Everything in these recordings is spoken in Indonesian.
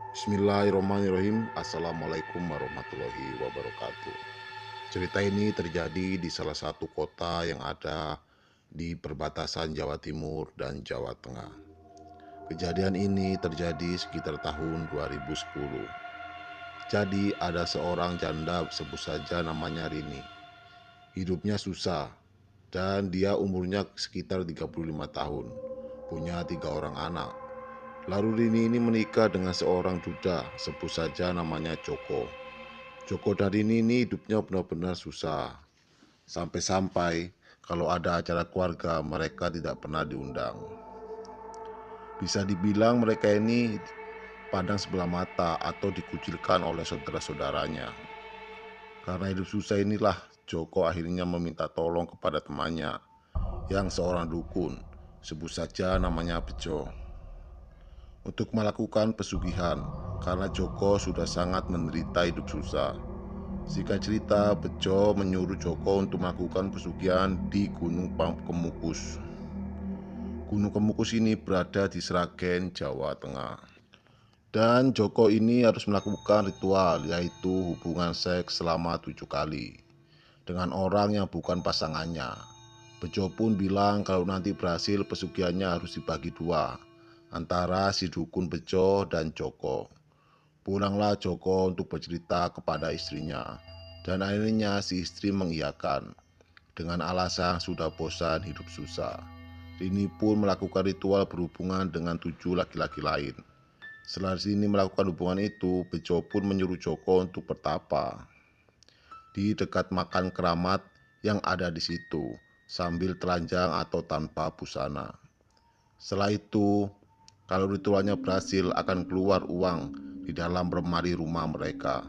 Bismillahirrahmanirrahim. Assalamualaikum warahmatullahi wabarakatuh. Cerita ini terjadi di salah satu kota yang ada di perbatasan Jawa Timur dan Jawa Tengah. Kejadian ini terjadi sekitar tahun 2010. Jadi ada seorang janda, sebut saja namanya Rini. Hidupnya susah dan dia umurnya sekitar 35 tahun. Punya 3 orang anak. Lalu Rini ini menikah dengan seorang duda, sebut saja namanya Joko. Joko dan Rini ini hidupnya benar-benar susah. Sampai-sampai kalau ada acara keluarga mereka tidak pernah diundang. Bisa dibilang mereka ini pandang sebelah mata atau dikucilkan oleh saudara-saudaranya. Karena hidup susah inilah Joko akhirnya meminta tolong kepada temannya yang seorang dukun, sebut saja namanya Bejo, untuk melakukan pesugihan karena Joko sudah sangat menderita hidup susah. Singkat cerita, Bejo menyuruh Joko untuk melakukan pesugihan di Gunung Kemukus. Gunung Kemukus ini berada di Sragen, Jawa Tengah. Dan Joko ini harus melakukan ritual, yaitu hubungan seks selama 7 kali dengan orang yang bukan pasangannya. Bejo pun bilang kalau nanti berhasil pesugihannya harus dibagi dua antara si dukun Bejo dan Joko. Pulanglah Joko untuk bercerita kepada istrinya, dan akhirnya si istri mengiyakan dengan alasan sudah bosan hidup susah. Rini pun melakukan ritual berhubungan dengan 7 laki-laki lain. Setelah Rini melakukan hubungan itu, Bejo pun menyuruh Joko untuk bertapa di dekat makam keramat yang ada di situ sambil telanjang atau tanpa busana. Setelah itu, kalau ritualnya berhasil akan keluar uang di dalam lemari rumah mereka.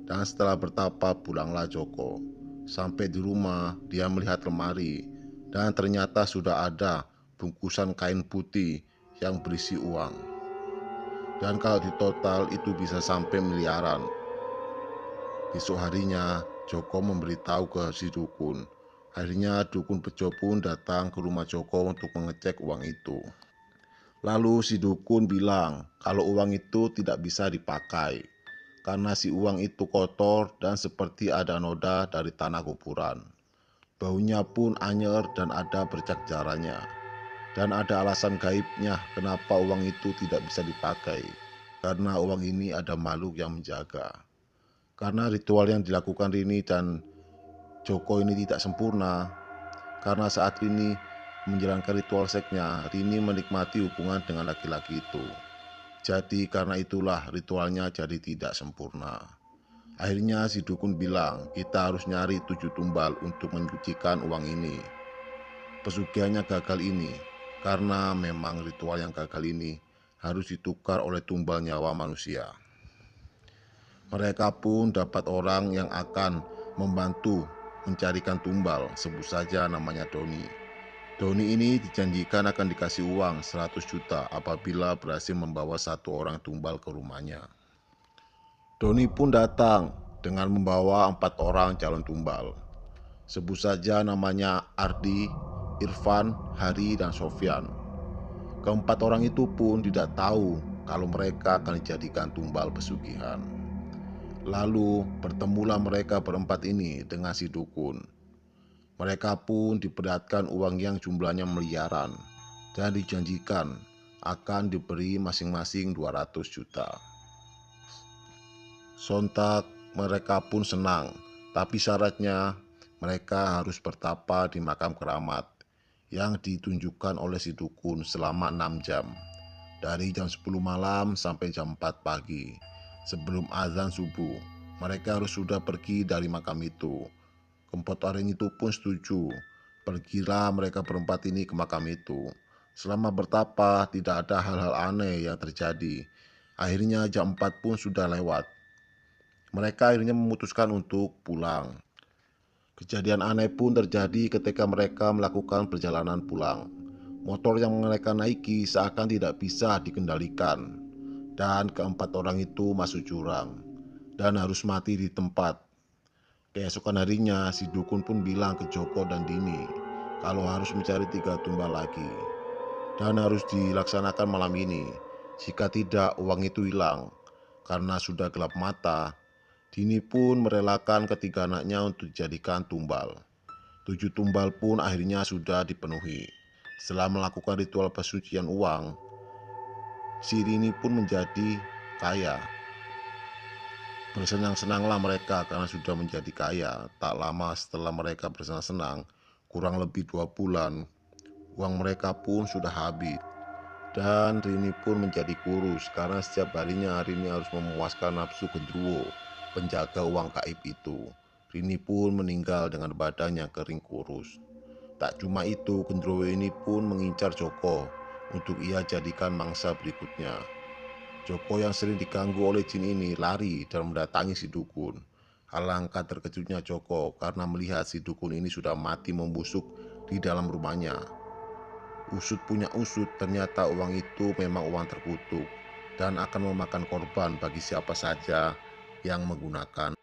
Dan setelah bertapa pulanglah Joko. Sampai di rumah dia melihat lemari dan ternyata sudah ada bungkusan kain putih yang berisi uang. Dan kalau ditotal itu bisa sampai miliaran. Besok harinya Joko memberitahu ke si dukun. Akhirnya dukun Bejo pun datang ke rumah Joko untuk mengecek uang itu. Lalu si dukun bilang kalau uang itu tidak bisa dipakai karena si uang itu kotor dan seperti ada noda dari tanah kuburan. Baunya pun anyer dan ada bercak darahnya. Dan ada alasan gaibnya kenapa uang itu tidak bisa dipakai. Karena uang ini ada makhluk yang menjaga. Karena ritual yang dilakukan Rini dan Joko ini tidak sempurna. Karena saat Rini menjalankan ritual seksnya, Rini menikmati hubungan dengan laki-laki itu. Jadi karena itulah ritualnya jadi tidak sempurna. Akhirnya si dukun bilang kita harus nyari 7 tumbal untuk menyucikan uang ini. Pesugihannya gagal ini karena memang ritual yang gagal ini harus ditukar oleh tumbal nyawa manusia. Mereka pun dapat orang yang akan membantu mencarikan tumbal, sebut saja namanya Doni. Doni ini dijanjikan akan dikasih uang 100 juta apabila berhasil membawa 1 orang tumbal ke rumahnya. Doni pun datang dengan membawa 4 orang calon tumbal. Sebut saja namanya Ardi, Irfan, Hari, dan Sofyan. Keempat orang itu pun tidak tahu kalau mereka akan dijadikan tumbal pesugihan. Lalu bertemulah mereka berempat ini dengan si dukun. Mereka pun diperlihatkan uang yang jumlahnya miliaran dan dijanjikan akan diberi masing-masing 200 juta. Sontak mereka pun senang, tapi syaratnya mereka harus bertapa di makam keramat yang ditunjukkan oleh si dukun selama 6 jam. Dari jam 10 malam sampai jam 4 pagi sebelum azan subuh. Mereka harus sudah pergi dari makam itu. Keempat orang itu pun setuju. Pergilah mereka berempat ini ke makam itu. Selama bertapa tidak ada hal-hal aneh yang terjadi. Akhirnya jam 4 pun sudah lewat. Mereka akhirnya memutuskan untuk pulang. Kejadian aneh pun terjadi ketika mereka melakukan perjalanan pulang. Motor yang mereka naiki seakan tidak bisa dikendalikan. Dan keempat orang itu masuk jurang dan harus mati di tempat. Keesokan harinya si dukun pun bilang ke Joko dan Dini kalau harus mencari 3 tumbal lagi dan harus dilaksanakan malam ini. Jika tidak uang itu hilang. Karena sudah gelap mata, Dini pun merelakan ketiga anaknya untuk dijadikan tumbal. 7 tumbal pun akhirnya sudah dipenuhi. Setelah melakukan ritual pensucian uang, si Rini pun menjadi kaya. Bersenang-senanglah mereka karena sudah menjadi kaya. Tak lama setelah mereka bersenang-senang, kurang lebih 2 bulan, uang mereka pun sudah habis. Dan Rini pun menjadi kurus karena setiap harinya Rini harus memuaskan nafsu gendruwo, penjaga uang gaib itu. Rini pun meninggal dengan badan yang kering kurus. Tak cuma itu, gendruwo ini pun mengincar Joko untuk ia jadikan mangsa berikutnya. Joko yang sering diganggu oleh jin ini lari dan mendatangi si dukun. Alangkah terkejutnya Joko karena melihat si dukun ini sudah mati membusuk di dalam rumahnya. Usut punya usut, ternyata uang itu memang uang terkutuk dan akan memakan korban bagi siapa saja yang menggunakan.